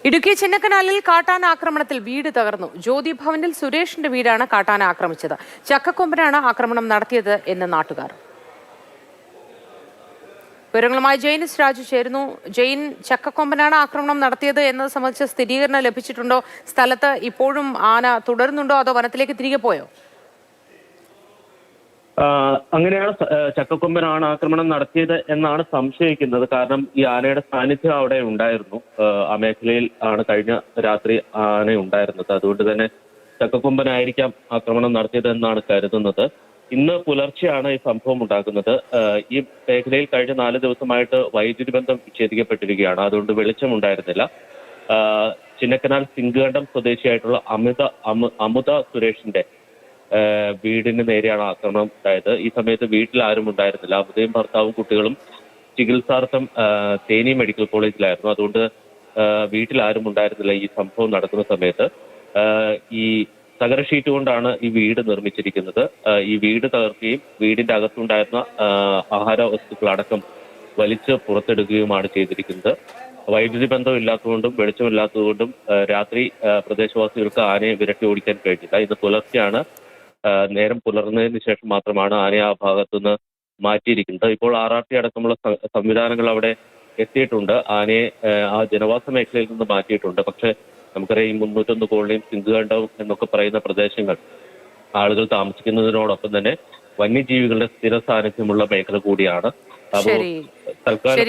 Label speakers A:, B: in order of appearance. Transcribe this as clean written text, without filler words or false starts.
A: ഇടുക്കി ചിന്നക്കനാലിൽ കാട്ടാന ആക്രമണത്തിൽ വീട് തകർന്നു. ജ്യോതി ഭവനിൽ സുരേഷിന്റെ വീടാണ് കാട്ടാന ആക്രമിച്ചത്. ചക്കക്കൊമ്പനാണ് ആക്രമണം നടത്തിയത് എന്ന് നാട്ടുകാർ. വിവരങ്ങളുമായി ജെയിനിസ് രാജു ചേരുന്നു. ജെയിൻ, ചക്കക്കൊമ്പനാണ് ആക്രമണം നടത്തിയത് എന്നത് സംബന്ധിച്ച സ്ഥിരീകരണം ലഭിച്ചിട്ടുണ്ടോ? സ്ഥലത്ത് ഇപ്പോഴും ആന തുടരുന്നുണ്ടോ, അതോ വനത്തിലേക്ക് തിരികെ പോയോ?
B: അങ്ങനെയാണ് ചക്കക്കൊമ്പനാണ് ആക്രമണം നടത്തിയത് എന്നാണ് സംശയിക്കുന്നത്. കാരണം ഈ ആനയുടെ സാന്നിധ്യം അവിടെ ഉണ്ടായിരുന്നു. ആ മേഖലയിൽ ആണ് കഴിഞ്ഞ രാത്രി ആന ഉണ്ടായിരുന്നത്. അതുകൊണ്ട് തന്നെ ചക്കക്കൊമ്പനായിരിക്കാം ആക്രമണം നടത്തിയത് എന്നാണ് കരുതുന്നത്. ഇന്ന് പുലർച്ചെയാണ് ഈ സംഭവം ഉണ്ടാകുന്നത്. ഈ മേഖലയിൽ കഴിഞ്ഞ 4 ദിവസമായിട്ട് വൈദ്യുതി ബന്ധം വിച്ഛേദിക്കപ്പെട്ടിരിക്കുകയാണ്. അതുകൊണ്ട് വെളിച്ചം ഉണ്ടായിരുന്നില്ല. ചിന്നക്കനാൽ സിംഗുകണ്ടം സ്വദേശിയായിട്ടുള്ള അമുത സുരേഷിന്റെ വീടിന് നേരെയാണ് ആക്രമണം ഉണ്ടായത്. ഈ സമയത്ത് വീട്ടിൽ ആരും ഉണ്ടായിരുന്നില്ല. അമുതയും ഭർത്താവും കുട്ടികളും ചികിത്സാർത്ഥം തേനി മെഡിക്കൽ കോളേജിലായിരുന്നു. അതുകൊണ്ട് വീട്ടിൽ ആരും ഉണ്ടായിരുന്നില്ല ഈ സംഭവം നടക്കുന്ന സമയത്ത്. ഈ തകര ഷീറ്റ് കൊണ്ടാണ് ഈ വീട് നിർമ്മിച്ചിരിക്കുന്നത്. ഈ വീട് തകർക്കുകയും വീടിന്റെ അകത്തുണ്ടായിരുന്ന ആഹാര വസ്തുക്കളടക്കം വലിച്ച് പുറത്തെടുക്കുകയുമാണ് ചെയ്തിരിക്കുന്നത്. വൈദ്യുതി ബന്ധം ഇല്ലാത്തതുകൊണ്ടും വെളിച്ചമില്ലാത്തതുകൊണ്ടും രാത്രി പ്രദേശവാസികൾക്ക് ആനയെ വിരട്ടി ഓടിക്കാൻ കഴിഞ്ഞില്ല. ഇന്ന് പുലർച്ചെയാണ്, നേരം പുലർന്നതിന് ശേഷം മാത്രമാണ് ആനയെ ആ ഭാഗത്തുനിന്ന് മാറ്റിയിരിക്കുന്നത്. ഇപ്പോൾ RRT അടക്കമുള്ള സംവിധാനങ്ങൾ അവിടെ എത്തിയിട്ടുണ്ട്. ആനയെ ആ ജനവാസ മേഖലയിൽ നിന്ന് മാറ്റിയിട്ടുണ്ട്. പക്ഷെ നമുക്കറിയാം, ഈ 301 കോളനിയും സിംഗുകണ്ടവും എന്നൊക്കെ പറയുന്ന പ്രദേശങ്ങൾ ആളുകൾ താമസിക്കുന്നതിനോടൊപ്പം തന്നെ വന്യജീവികളുടെ സ്ഥിര സാന്നിധ്യമുള്ള മേഖല കൂടിയാണ്. അപ്പോൾ തൽക്കാലം